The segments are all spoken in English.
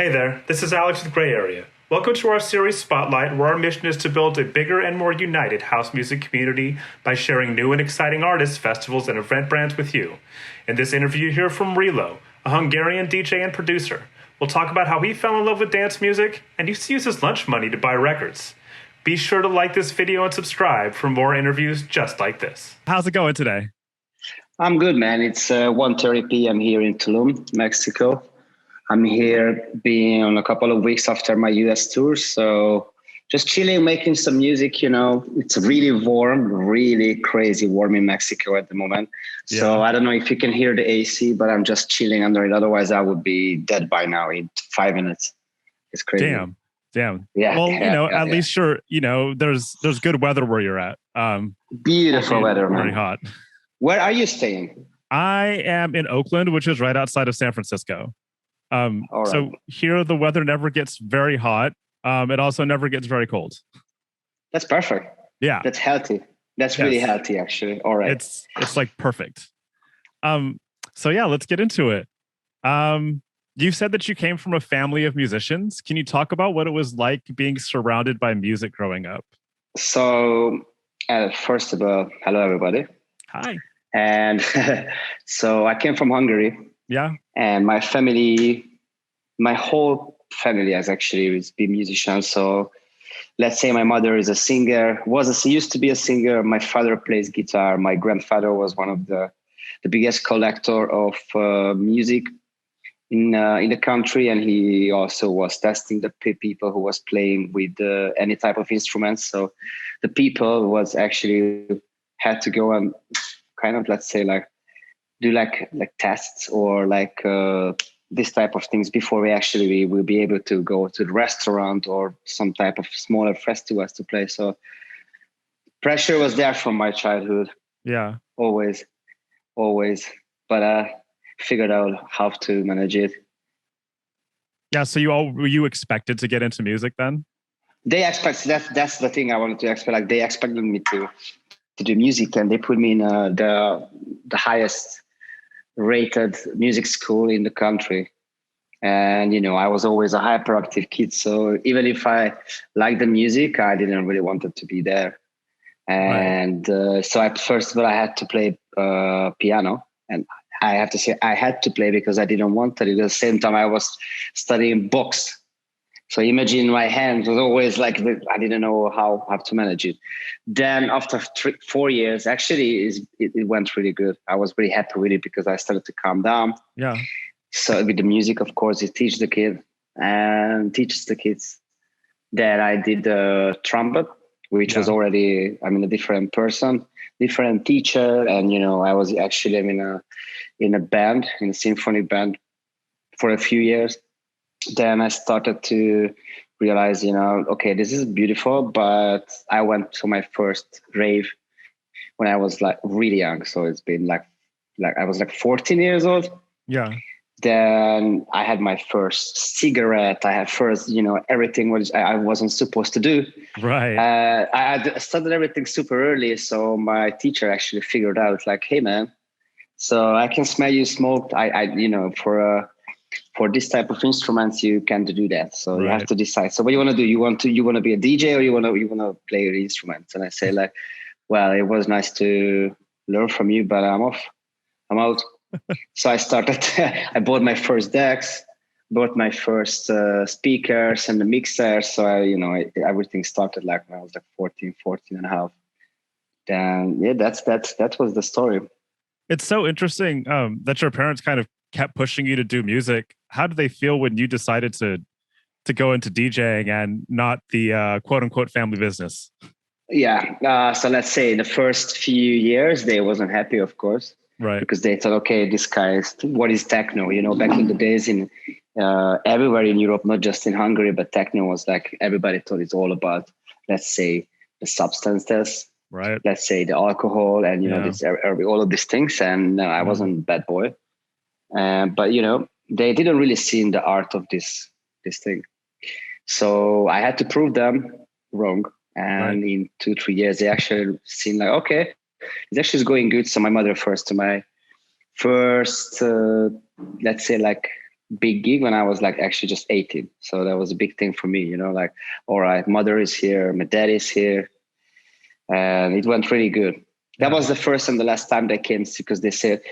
Hey there, this is Alex with Gray Area. Welcome to our series Spotlight, where our mission is to build a bigger and more united house music community by sharing new and exciting artists, festivals, and event brands with you. In this interview, you hear from Reelow, a Hungarian DJ and producer. We'll talk about how he fell in love with dance music and used to use his lunch money to buy records. Be sure to like this video and subscribe for more interviews just like this. How's it going today? I'm good, man. It's 1:30 p.m. here in Tulum, Mexico. I'm here being on a couple of weeks after my US tour. So just chilling, making some music, It's really warm, really crazy warm in Mexico at the moment. Yeah. So I don't know if you can hear the AC, but I'm just chilling under it. Otherwise, I would be dead by now in 5 minutes. It's crazy. Damn. Yeah. Well, at least there's good weather where you're at. Beautiful weather, man. Very hot. Where are you staying? I am in Oakland, which is right outside of San Francisco. All right. So here the weather never gets very hot. It also never gets very cold. That's perfect. Yeah. That's healthy. That's really healthy, actually. All right. It's like perfect. So yeah, let's get into it. You said that you came from a family of musicians. Can you talk about what it was like being surrounded by music growing up? So, first of all, hello, everybody. Hi. And so I came from Hungary. Yeah. And my whole family has actually been musicians. So let's say my mother is a singer, used to be a singer. My father plays guitar. My grandfather was one of the biggest collector of music in the country. And he also was testing the people who was playing with any type of instruments. So the people was actually had to go and kind of, let's say, do tests or this type of things before we will be able to go to the restaurant or some type of smaller festivals to play. So pressure was there from my childhood. Yeah. Always. But I figured out how to manage it. Yeah. So were you expected to get into music then? They expect, that's the thing I wanted to expect. They expected me to do music, and they put me in the highest rated music school in the country. And I was always a hyperactive kid, so even if I liked the music, I didn't really want it to be there. And so first of all I had to play piano, and I have to say I had to play because I didn't want it. At the same time I was studying box. So imagine my hand was always I didn't know how to manage it. Then after 4 years, actually, it went really good. I was very happy with it because I started to calm down. Yeah. So with the music, of course, it teaches the kids. Then I did the trumpet, which was already, a different person, different teacher. And, I was actually in a band, in a symphony band for a few years. Then I started to realize, okay, this is beautiful, but I went to my first rave when I was really young. So it's been I was 14 years old. Yeah. Then I had my first cigarette. I had first, everything which I wasn't supposed to do. Right. I started everything super early. So my teacher actually figured out hey man, so I can smell you smoke. For this type of instruments, you can't do that. So you have to decide. So what you want to do? You want to be a DJ, or you want to play your instruments? And I say well, it was nice to learn from you, but I'm off. I'm out. So I started. I bought my first decks, bought my first speakers and the mixer. So everything started when I was 14 and a half. Then that was the story. It's so interesting that your parents kind of kept pushing you to do music. How did they feel when you decided to go into DJing and not the quote unquote family business? Yeah. So let's say the first few years, they wasn't happy, of course. Right. Because they thought, okay, this guy what is techno? Back in the days in everywhere in Europe, not just in Hungary, but techno was everybody thought it's all about, let's say, the substances. Right. Let's say the alcohol and, all of these things. And I wasn't that boy. But they didn't really see in the art of this thing. So I had to prove them wrong. And in 2-3 years, they actually seen okay, it's actually going good. So my mother to my first, let's say big gig when I was like actually just 18. So that was a big thing for me, you know, like, all right, mother is here, my dad is here. And it went really good. That was the first and the last time they came, because they said,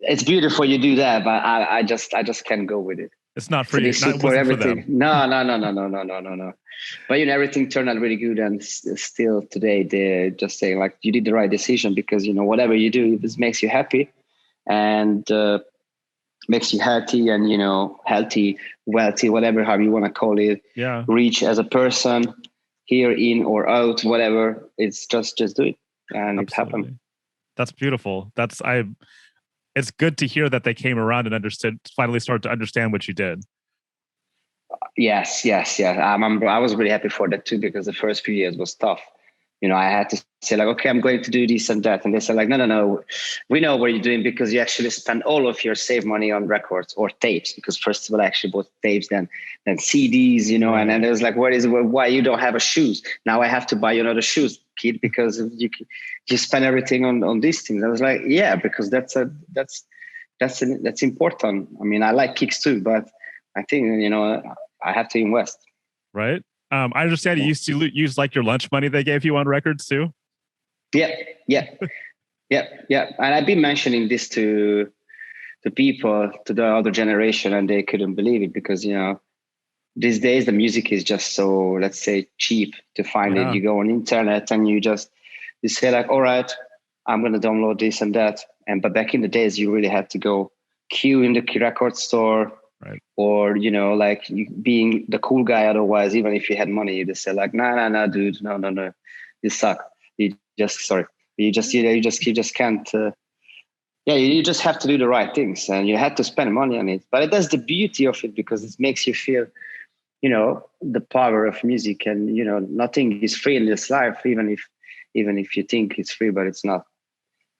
it's beautiful you do that, but I just can't go with it. It's not for So they you. It support wasn't for everything. them. No. But you know, everything turned out really good, and still today they're just saying like, you did the right decision, because you know whatever you do, it makes you happy, and makes you healthy, and you know, healthy, wealthy, whatever how you want to call it. Yeah. Reach as a person, here, in or out, whatever. It's just do it, and Absolutely. it happened. That's beautiful. It's good to hear that they came around and finally started to understand what you did. Yes. I remember I was really happy for that too, because the first few years was tough. You know, I had to say like, okay, I'm going to do this and that. And they said like, no, we know what you're doing, because you actually spend all of your save money on records or tapes, because first of all, I actually bought tapes, then CDs, you know, right. And then it was like, why you don't have a shoes? Now I have to buy you another shoes, kid, because you spend everything on these things. I was like, yeah, because that's important. I mean, I like kicks too, but I think, you know, I have to invest. Right. I understand you used to use like your lunch money they gave you on records too. Yeah. And I've been mentioning this to the people, to the other generation, and they couldn't believe it, because, you know, these days the music is just so, let's say, cheap to find it. You go on internet and you say like, all right, I'm going to download this and that. But back in the days, you really had to go queue in the record store. Right. Or, you know, like being the cool guy. Otherwise, even if you had money, you just say like, no, dude, no, you suck. You just can't. You just have to do the right things, and you have to spend money on it. But that's the beauty of it, because it makes you feel, you know, the power of music. And you know, nothing is free in this life, even if you think it's free, but it's not.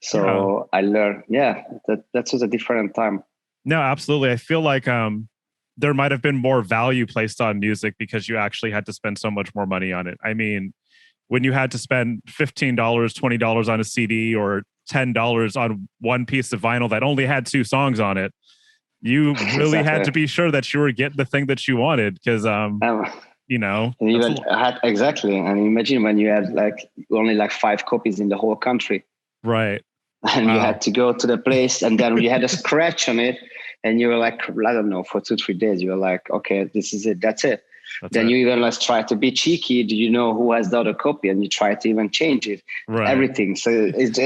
So I learned, that was a different time. No, absolutely. I feel like there might have been more value placed on music because you actually had to spend so much more money on it. I mean, when you had to spend $15, $20 on a CD, or $10 on one piece of vinyl that only had 2 songs on it, you really had to be sure that you were getting the thing that you wanted, because you know. Exactly. And imagine when you had like only like 5 copies in the whole country. Right. And you had to go to the place, and then you had a scratch on it, and you were like, I don't know, for 2-3 days, you were like, okay, this is it. That's it. Then you even try to be cheeky. Do you know who has the other copy? And you try to even change it, everything. So it's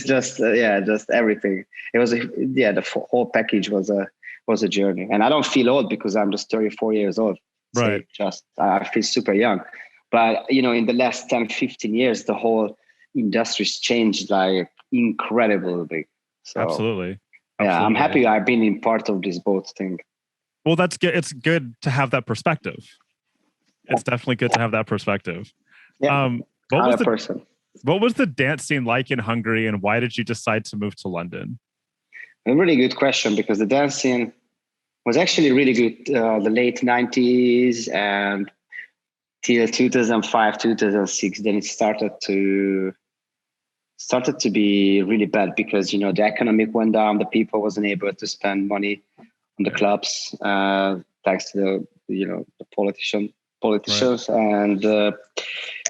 just, just everything. It was, the whole package was a journey. And I don't feel old, because I'm just 34 years old. Right. So I feel super young. But, you know, in the last 10, 15 years, the whole industry's changed like incredibly. So, Absolutely. Yeah, I'm happy I've been in part of this both thing. Well, that's good. It's good to have that perspective. It's definitely good to have that perspective. Yeah. What was the dance scene like in Hungary, and why did you decide to move to London? A really good question, because the dance scene was actually really good the late 90s and till 2005, 2006. Then it started to be really bad, because, you know, the economic went down. The people wasn't able to spend money on the clubs, thanks to the politicians. Right. And,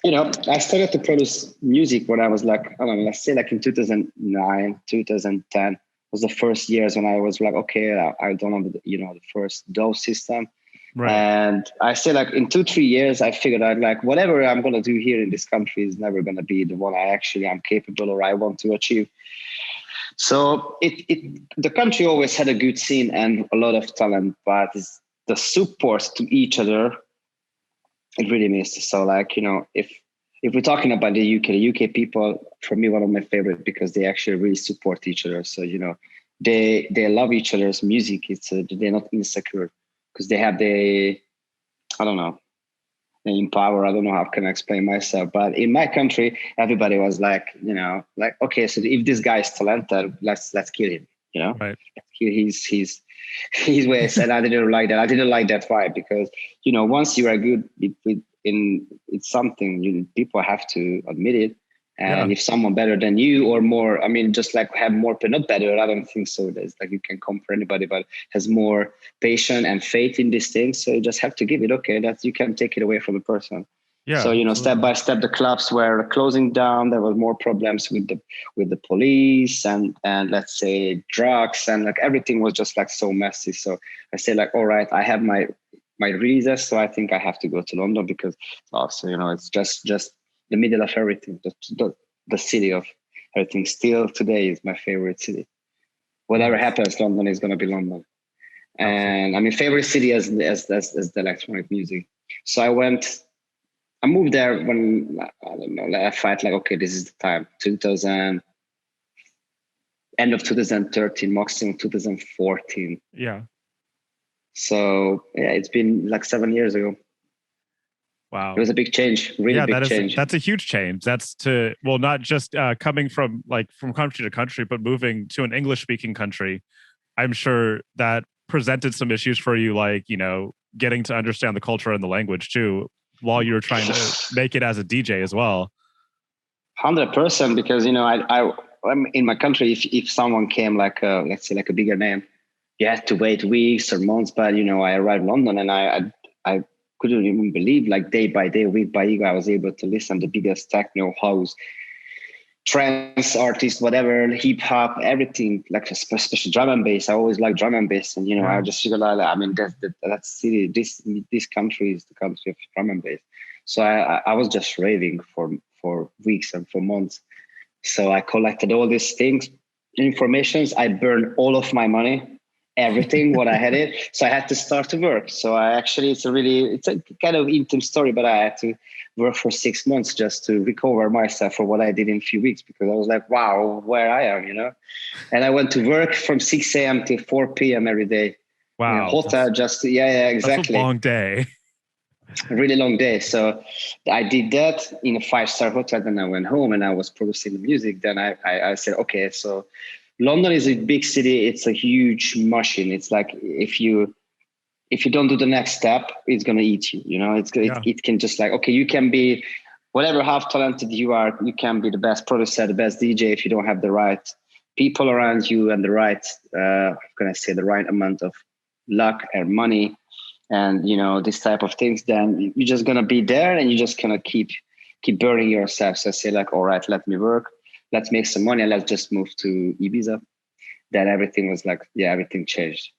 you know, I started to produce music when I was like, I don't know, let's say like in 2009, 2010 was the first years when I was like, okay, I don't have the first DAW system. Right. And I say like in 2-3 years, I figured out like whatever I'm going to do here in this country is never going to be the one I actually am capable or I want to achieve. So the country always had a good scene and a lot of talent, but the support to each other, it really missed. So like, you know, if we're talking about the UK people, for me, one of my favorite, because they actually really support each other. So, you know, they love each other's music. They're not insecure, because they have the power. I don't know how can I explain myself, but in my country, everybody was like, you know, like, okay, so if this guy is talented, let's kill him, you know, right? He's ways. And I didn't like that. I didn't like that vibe, because, you know, once you are good it's something, people have to admit it, And if someone better than you or more, I mean, just like have more, but not better, I don't think so. There's like you can compare anybody, but has more patience and faith in these things. So you just have to give it. Okay, that you can take it away from the person. Yeah. So Absolutely. step by step, the clubs were closing down. There was more problems with the police and let's say drugs, and like everything was just like so messy. So I say like, all right, I have my reasons, so I think I have to go to London because also it's just the middle of everything, the city of everything. Still today is my favorite city. Whatever happens, London is going to be London. And I mean, favorite city as the electronic music. So I moved there when, I don't know, I felt like, okay, this is the time. 2000, end of 2013, maximum 2014. Yeah. So yeah, it's been like 7 years ago. Wow. It was a big change, really big change. That's a huge change. That's not just coming from country to country, but moving to an English speaking country. I'm sure that presented some issues for you, like, getting to understand the culture and the language too, while you're trying to make it as a DJ as well. 100%, because I'm in my country. If someone came like let's say like a bigger name, you had to wait weeks or months. But I arrived in London and I couldn't even believe, like day by day, week by week, I was able to listen to the biggest techno, house, trance artists, whatever, hip hop, everything, like especially drum and bass. I always like drum and bass, and I just realized, I mean, that's city. This country is the country of drum and bass. So I was just raving for weeks and for months. So I collected all these things, informations. I burned all of my money, everything what I had it. So I had to start to work. So it's a kind of intimate story, but I had to work for 6 months just to recover myself for what I did in a few weeks, because I was like, wow, where I am, And I went to work from 6 a.m. to 4 p.m. every day. Wow. Hotel, exactly. That's a long day. A really long day. So I did that in a 5-star hotel. Then I went home and I was producing the music. Then I said, okay, so London is a big city. It's a huge machine. It's like if you don't do the next step, it's gonna eat you. It can just like, okay, you can be whatever how talented you are. You can be the best producer, the best DJ. If you don't have the right people around you and the right, the right amount of luck and money, and this type of things, then you're just gonna be there and you're just gonna keep burning yourself. So I say like, all right, let me work. Let's make some money and let's just move to Ibiza. Then everything was like, everything changed.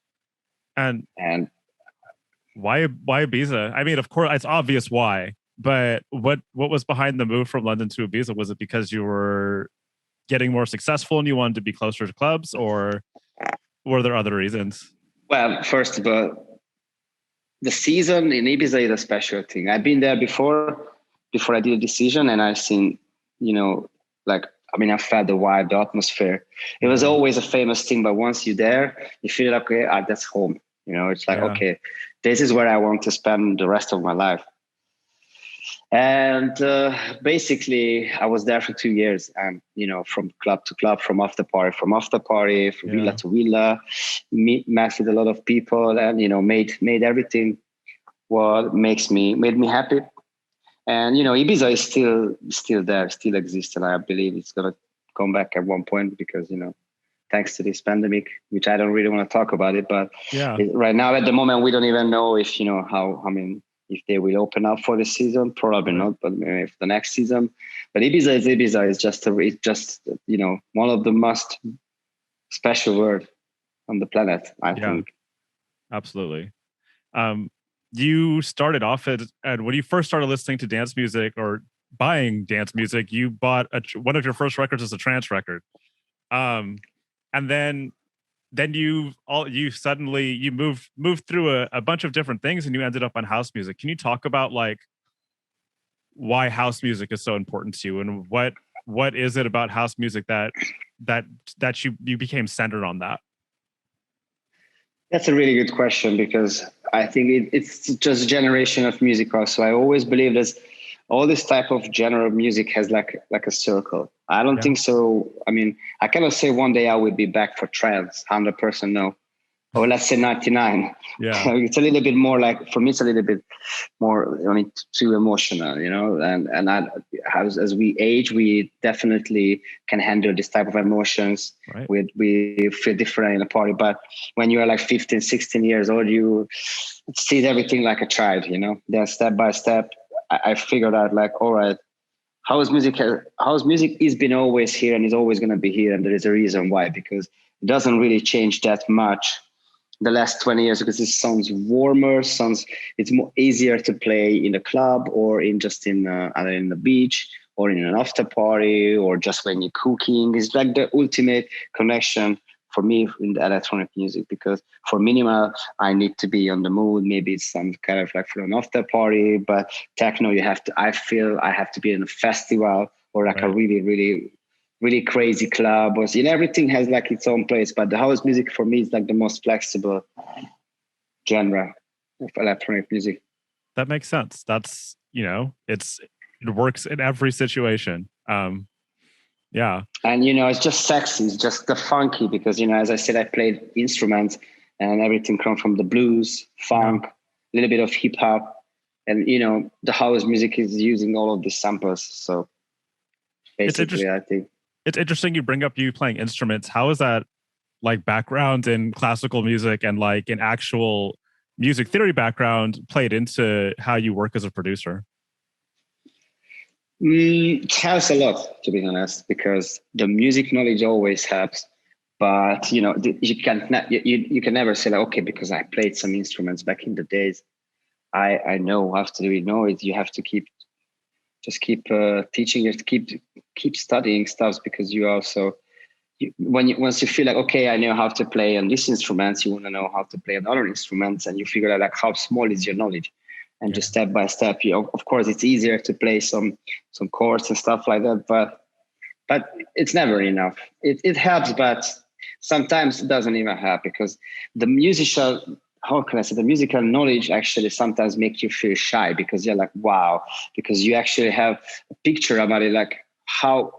And why Ibiza? I mean, of course, it's obvious why, but what was behind the move from London to Ibiza? Was it because you were getting more successful and you wanted to be closer to clubs, or were there other reasons? Well, first of all, the season in Ibiza is a special thing. I've been there before I did a decision, and I've seen, I felt the vibe, the atmosphere. It was always a famous thing, but once you're there, you feel like, okay, that's home. It's like, okay, this is where I want to spend the rest of my life. And basically, I was there for 2 years, and from club to club, from after party, from villa to villa, met with a lot of people, and made everything what made me happy. And Ibiza is still there, still exists, and I believe it's gonna come back at one point because thanks to this pandemic, which I don't really want to talk about it, but right now at the moment we don't even know if if they will open up for the season. Probably not, but maybe for the next season. But Ibiza is just one of the most special world on the planet, I think. Absolutely. You started off at when you first started listening to dance music or buying dance music, you bought one of your first records as a trance record. And then you suddenly moved through a bunch of different things, and you ended up on house music. Can you talk about like why house music is so important to you, and what is it about house music that you became centered on that? That's a really good question, because I think it's just a generation of music also. I always believe that all this type of genre of music has like a circle. I don't think so. I mean, I cannot say one day I will be back for trance, 100% no. or let's say 99. Yeah. It's a little bit more like, for me, it's a little bit more, too emotional, as we age, we definitely can handle this type of emotions. Right. We feel different in a party, but when you are like 15, 16 years old, you see everything like a child, then step by step, I figured out like, all right, house music is been always here and is always going to be here. And there is a reason why, because it doesn't really change that much the last 20 years, because it sounds warmer, it's more easier to play in the club or in just either in the beach or in an after party or just when you're cooking. It's like the ultimate connection for me in the electronic music, because for minimal, I need to be on the mood. Maybe it's some kind of like for an after party, but techno, I feel I have to be in a festival or like a really, really, really crazy club, or everything has like its own place. But the house music for me is like the most flexible genre of electronic music. That makes sense. That's, it works in every situation. Yeah. And it's just sexy, it's just the funky, because as I said, I played instruments and everything comes from the blues, funk, a little bit of hip hop, and the house music is using all of these samples. So basically, I think it's interesting you bring up you playing instruments. How is that like background in classical music and like an actual music theory background played into how you work as a producer? It helps a lot, to be honest, because the music knowledge always helps. But you can never say like, okay, because I played some instruments back in the days, I know how to do it. No, you have to keep teaching. You have to keep studying stuff, because you also once you feel like, okay, I know how to play on these instruments, you want to know how to play on other instruments, and you figure out like how small is your knowledge. And just step by step, of course, it's easier to play some chords and stuff like that, but it's never enough. It helps, but sometimes it doesn't even help, because the musical knowledge actually sometimes make you feel shy, because you're like, wow, because you actually have a picture about it, like how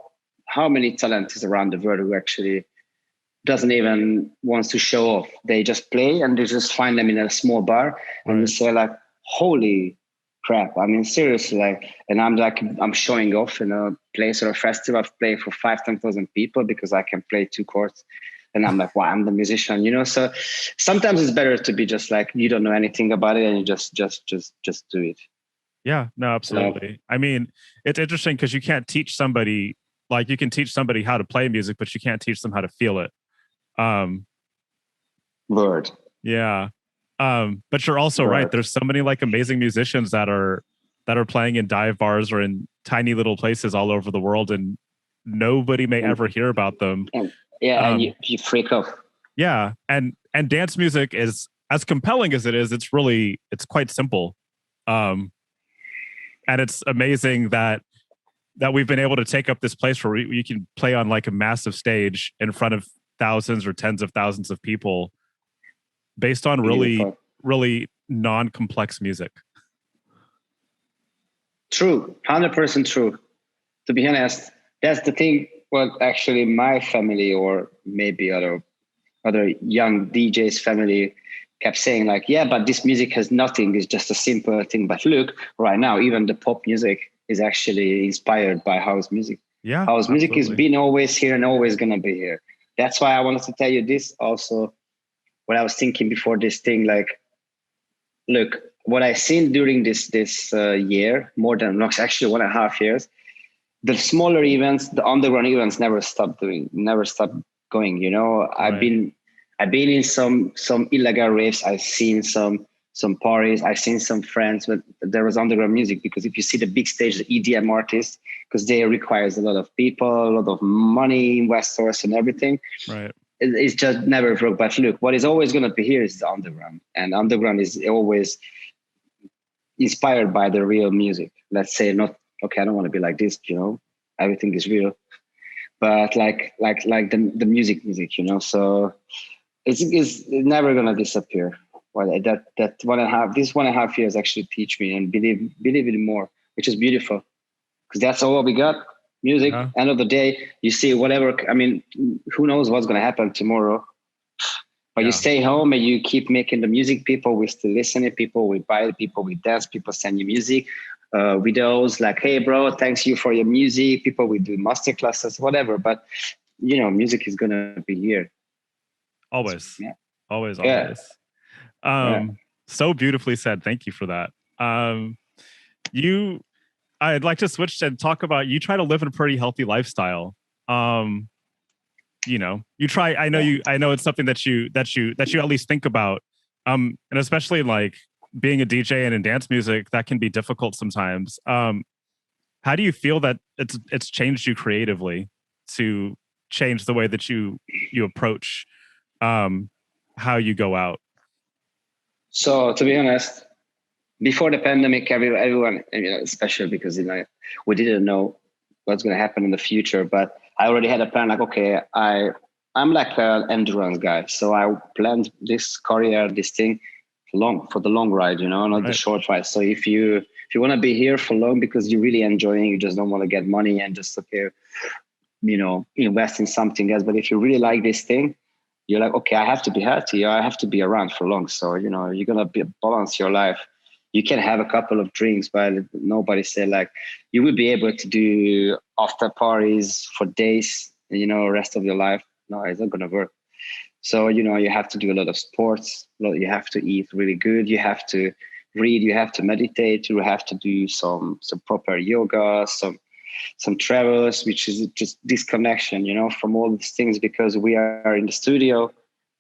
many talents around the world who actually doesn't even want to show off. They just play and they just find them in a small bar, and you say like, holy crap. I mean, seriously, like, and I'm showing off in a place or a festival. I've played for 10,000 people because I can play 2 chords. And I'm like, wow, I'm the musician, So sometimes it's better to be just like, you don't know anything about it and you just do it. Yeah, no, absolutely. I mean, it's interesting because you can't teach somebody, like you can teach somebody how to play music, but you can't teach them how to feel it. Word. Yeah. But you're also right. There's so many like amazing musicians that are playing in dive bars or in tiny little places all over the world, and nobody may ever hear about them. And you freak off. Yeah, and dance music is as compelling as it is. It's quite simple, and it's amazing that we've been able to take up this place where you can play on like a massive stage in front of thousands or tens of thousands of people, based on really, really non-complex music. True, 100% true. To be honest, that's the thing. Well, actually, my family, or maybe other young DJs' family, kept saying like, yeah, but this music has nothing. It's just a simple thing. But look, right now, even the pop music is actually inspired by house music. Yeah, house music has been always here and always gonna be here. That's why I wanted to tell you this also. What I was thinking before this thing, like, look, what I've seen during this year, more than actually 1.5 years, the smaller events, the underground events never stopped going. I've been in some illegal raves. I've seen some parties. I've seen some friends, but there was underground music, because if you see the big stage, the EDM artists, because they requires a lot of people, a lot of money, investors and everything. Right. It's just never broke. But look, what is always going to be here is the underground, and underground is always inspired by the real music. Let's say not, okay, I don't want to be like this, everything is real, but like the music, so it's never going to disappear. Well, that 1.5 years actually teach me and believe it more, which is beautiful, because that's all we got. Music. End of the day, you see whatever. I mean, who knows what's going to happen tomorrow? But you stay home and you keep making the music. People will still listen to people, we buy it, people will dance, people send you music. Videos like, hey bro, thanks you for your music. People will do master classes, whatever. But music is gonna be here. Always. Yeah. Always. Yeah. So beautifully said. Thank you for that. I'd like to switch and talk about, you try to live in a pretty healthy lifestyle. You try, I know it's something that you at least think about. And especially like being a DJ and in dance music, that can be difficult sometimes. How do you feel that it's changed you creatively to change the way that you approach how you go out? So to be honest, before the pandemic, everyone, especially because we didn't know what's going to happen in the future, but I already had a plan. Like, okay, I'm like an endurance guy, so I planned this career, this thing, for the long ride, not the short ride. So if you want to be here for long because you're really enjoying, you just don't want to get money and just invest in something else. But if you really like this thing, you're like, okay, I have to be healthy. I have to be around for long. So, you're going to balance your life. You can have a couple of drinks, but nobody said like you will be able to do after parties for days, rest of your life. No, it's not going to work. So, you have to do a lot of sports. You have to eat really good. You have to read. You have to meditate. You have to do some proper yoga, some travels, which is just disconnection, from all these things, because we are in the studio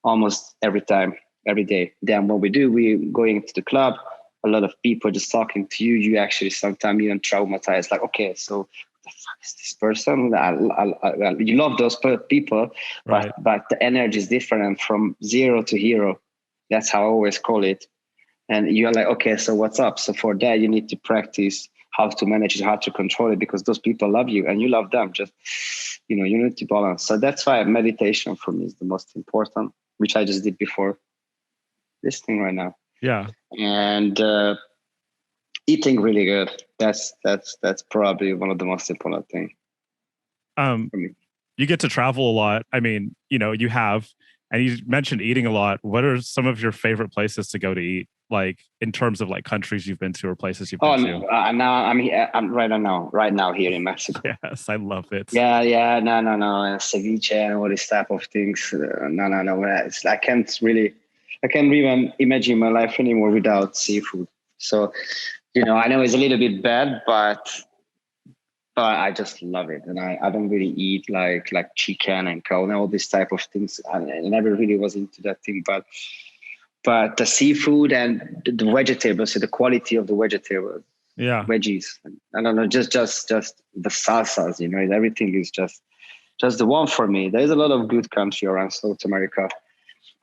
almost every day. Then what we do, we going to the club, a lot of people just talking to you. You actually sometimes even traumatize, like, okay, so what the fuck is this person? You love those people, right. but the energy is different from zero to hero. That's how I always call it. And you're like, okay, so what's up? So for that, you need to practice how to manage it, how to control it, because those people love you and you love them. Just, you need to balance. So that's why meditation for me is the most important, which I just did before this thing right now. Yeah. And eating really good. That's probably one of the most important things for me. You get to travel a lot. I mean, you have, and you mentioned eating a lot. What are some of your favorite places to go to eat? Like in terms of like countries you've been to or places you've been to? Now I'm here. I'm right now here in Mexico. Yes, I love it. Yeah. No. Ceviche and all this type of things. No. I can't even imagine my life anymore without seafood. So, I know it's a little bit bad, but I just love it. And I don't really eat like chicken and cow and all this type of things. I never really was into that thing, but the seafood and the vegetables, so the quality of the vegetables, veggies, I don't know, just the salsas, everything is just the one for me. There's a lot of good country around South America.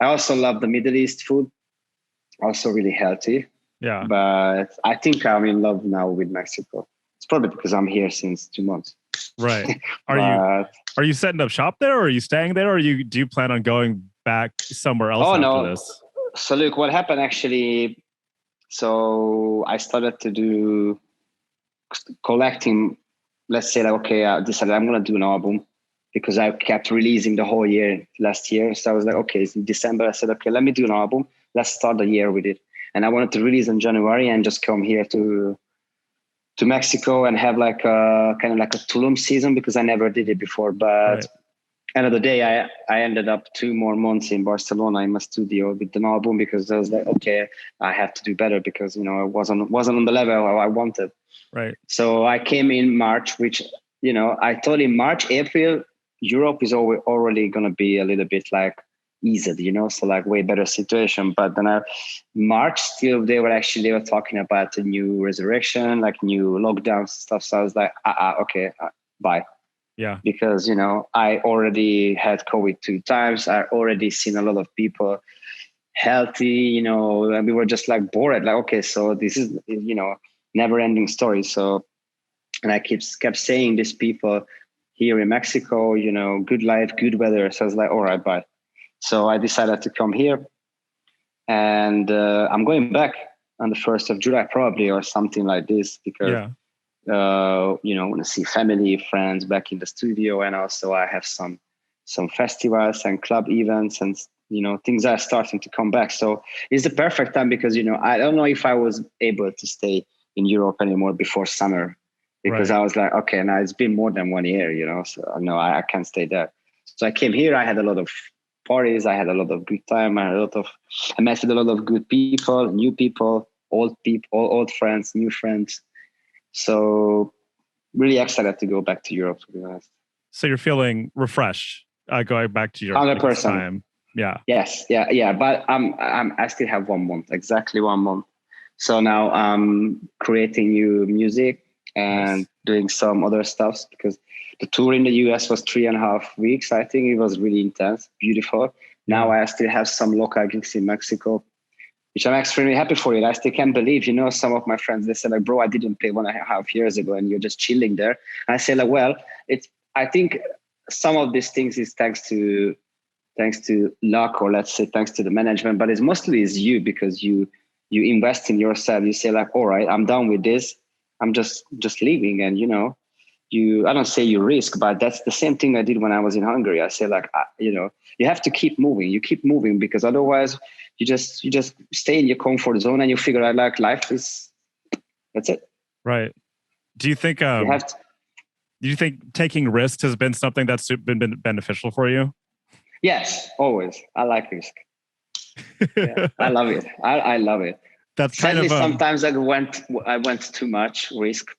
I also love the Middle East food, also really healthy. Yeah. But I think I'm in love now with Mexico. It's probably because I'm here since 2 months. Right. Are you setting up shop there, or are you staying there, or do you plan on going back somewhere else after this? So look, what happened actually. So I started to do collecting. Let's say like, okay, I decided I'm gonna do an album because I kept releasing the whole year last year. So I was like, okay, it's in December. I said, okay, let me do an album. Let's start the year with it. And I wanted to release in January and just come here to Mexico and have like a kind of like a Tulum season, because I never did it before. But end of the day, I ended up 2 more months in Barcelona in my studio with an album, because I was like, okay, I have to do better, because I wasn't on the level I wanted. Right. So I came in March, which I thought in March, April, Europe is already gonna be a little bit like eased, so like way better situation. But then March, still they were talking about a new resurrection, like new lockdowns stuff. So I was like, okay, bye. Yeah. Because I already had COVID 2 times. I already seen a lot of people healthy, and we were just like bored. Like, okay, so this is never ending story. So, and I kept saying these people here in Mexico, good life, good weather. So I was like, all right, bye. So I decided to come here, and I'm going back on the 1st of July probably, or something like this, because want to see family, friends back in the studio. And also I have some festivals and club events and things are starting to come back. So it's the perfect time because, I don't know if I was able to stay in Europe anymore before summer, because I was like, okay, now it's been more than 1 year, so no, I can't stay there. So I came here. I had a lot of parties. I had a lot of good time. I met with a lot of good people, new people, old friends, new friends. So really excited to go back to Europe, to be honest. So you're feeling refreshed going back to Europe 100%. Time. Yeah. Yes. Yeah. But I still have 1 month, exactly 1 month. So now I'm creating new music and doing some other stuff, because the tour in the US was 3.5 weeks. I think it was really intense, beautiful. Now I still have some local gigs in Mexico, which I'm extremely happy for it. I still can't believe, some of my friends, they said like, bro, I didn't play 1.5 years ago and you're just chilling there. And I say like, well, I think some of these things is thanks to luck, or let's say thanks to the management, but it's mostly is you, because you invest in yourself. You say like, all right, I'm done with this. I'm just leaving. And, I don't say you risk, but that's the same thing I did when I was in Hungary. I say like, you have to keep moving. You keep moving, because otherwise you just stay in your comfort zone and you figure out like that's it. Right. Do you think, do you think taking risks has been something that's been beneficial for you? Yes, always. I like risk. Yeah, I love it. I love it. That's sadly kind of sometimes I went too much risk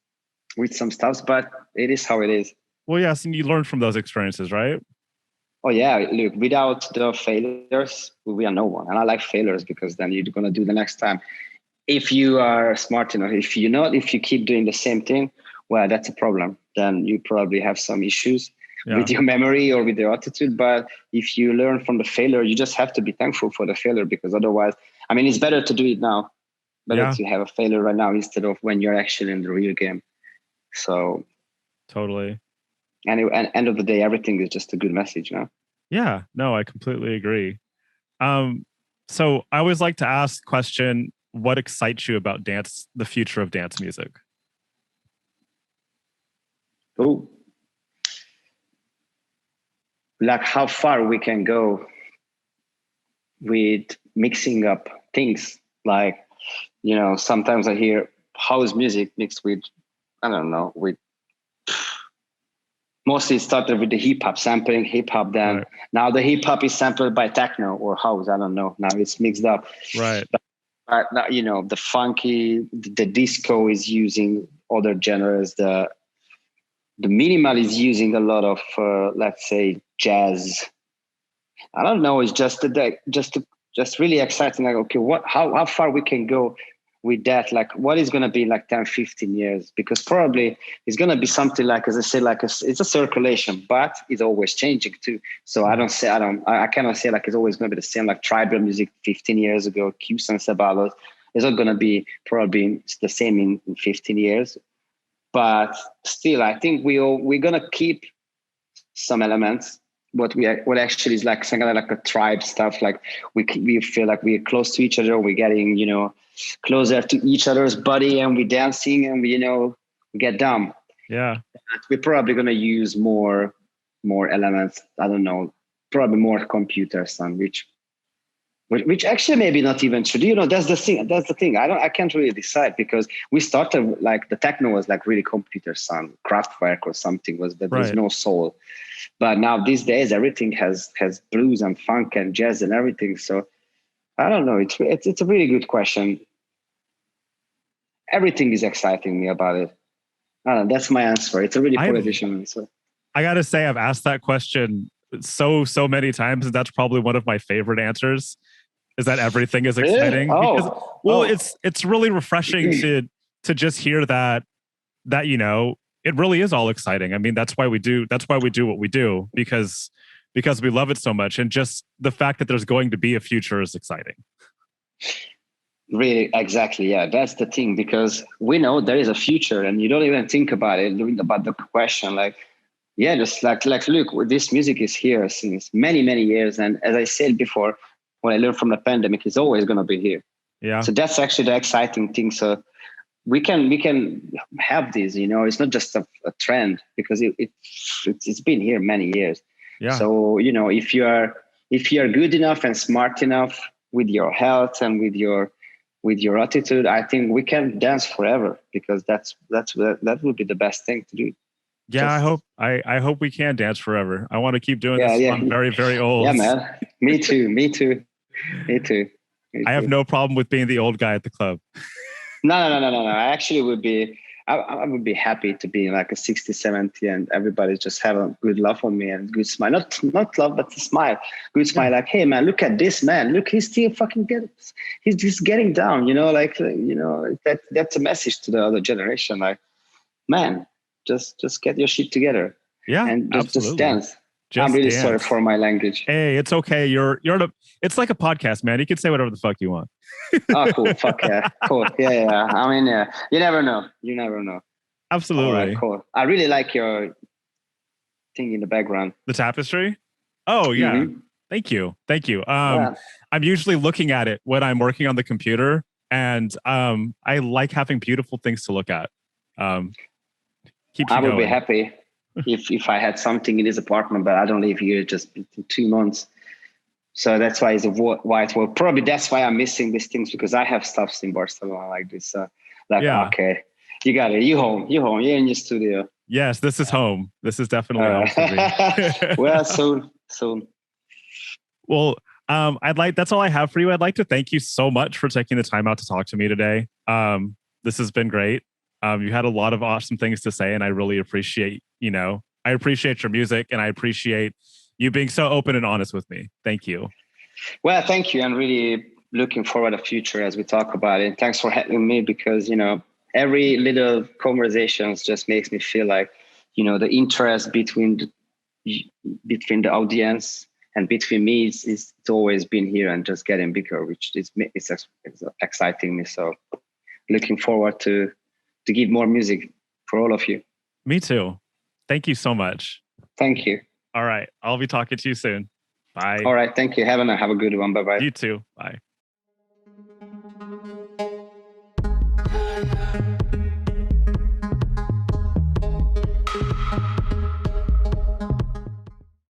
with some stuff, but it is how it is. Well, yes, and you learn from those experiences, right? Oh yeah, look, without the failures, we are no one. And I like failures, because then you're gonna do the next time. If you are smart enough, if you keep doing the same thing, well, that's a problem. Then you probably have some issues with your memory or with your attitude. But if you learn from the failure, you just have to be thankful for the failure, because otherwise, it's better to do it now. Better to have a failure right now instead of when you're actually in the real game. So totally. And end of the day, everything is just a good message, Yeah, no, I completely agree. So I always like to ask question, what excites you about dance, the future of dance music? Oh, like how far we can go with mixing up things. Like, sometimes I hear house music mixed with, I don't know, with mostly it started with the hip hop, sampling hip hop. Then now the hip hop is sampled by techno or house. I don't know. Now it's mixed up. Right. But the funky, the disco is using other genres. The minimal is using a lot of, let's say, jazz. I don't know. It's just really exciting. Like, okay, how far we can go with that? Like, what is going to be like 10, 15 years? Because probably it's going to be something like, as I say, like it's a circulation, but it's always changing too. So I cannot say like it's always going to be the same. Like tribal music 15 years ago, Cubes and Sabalos, it's not going to be probably the same in 15 years. But still, I think we're going to keep some elements. What actually is like something like a tribe stuff. Like we feel like we're close to each other. We're getting, closer to each other's body, and we're dancing, and we get down. Yeah. We're probably going to use more elements. I don't know, probably more computers, on which actually maybe not even true. That's the thing. I can't really decide, because we started like the techno was like really computer sound, Kraftwerk or something was, but there's no soul. But now these days everything has blues and funk and jazz and everything. So I don't know. It's a really good question. Everything is exciting me about it. I don't know, that's my answer. It's a really politician answer. I gotta say, I've asked that question so many times, and that's probably one of my favorite answers. Is that everything is exciting? Really? Because, it's really refreshing to just hear that it really is all exciting. I mean, that's why we do what we do, because we love it so much, and just the fact that there's going to be a future is exciting. Really, exactly. Yeah, that's the thing, because we know there is a future, and you don't even think about the question. Like, yeah, just like look, this music is here since many, many years, and as I said before, what I learned from the pandemic is always going to be here. Yeah. So that's actually the exciting thing. So we can have this, it's not just a trend, because it's been here many years. Yeah. So, if you are if you're good enough and smart enough with your health and with your attitude, I think we can dance forever, because that would be the best thing to do. Yeah, I hope we can dance forever. I want to keep doing this until I'm very, very old. Yeah, man. Me too. Me too. Me too. I have no problem with being the old guy at the club. No. I actually would be. I would be happy to be like a 60, 70 and everybody just have a good love on me and good smile. Not love, but a smile. Good smile. Like, hey man, look at this man. Look, he's still he's just getting down, that's a message to the other generation. Like, man, just get your shit together. Yeah. And just dance. I'm really sorry for my language. Hey, it's okay. It's like a podcast, man. You can say whatever the fuck you want. Oh, cool. Fuck yeah. Cool. Yeah. I mean, yeah. You never know. Absolutely. All right, cool. I really like your thing in the background. The tapestry? Oh, yeah. Mm-hmm. Thank you. I'm usually looking at it when I'm working on the computer, and I like having beautiful things to look at. I would be happy if I had something in this apartment, but I don't live here just 2 months. So that's why it's a white wall. Probably that's why I'm missing these things, because I have stuffs in Barcelona like this. Okay, you got it. You home. You're in your studio. Yes, this is home. This is definitely home for me. Well, soon. Well, that's all I have for you. I'd like to thank you so much for taking the time out to talk to me today. This has been great. You had a lot of awesome things to say, and I really appreciate, I appreciate your music, and I appreciate you being so open and honest with me. Thank you. Well, thank you. I'm really looking forward to the future as we talk about it. Thanks for having me, because, every little conversations just makes me feel like, the interest between the audience and between me it's always been here and just getting bigger, which is exciting me. So looking forward to give more music for all of you. Me too. Thank you so much. Thank you. All right. I'll be talking to you soon. Bye. All right. Thank you. Have a good one. Bye-bye. You too. Bye.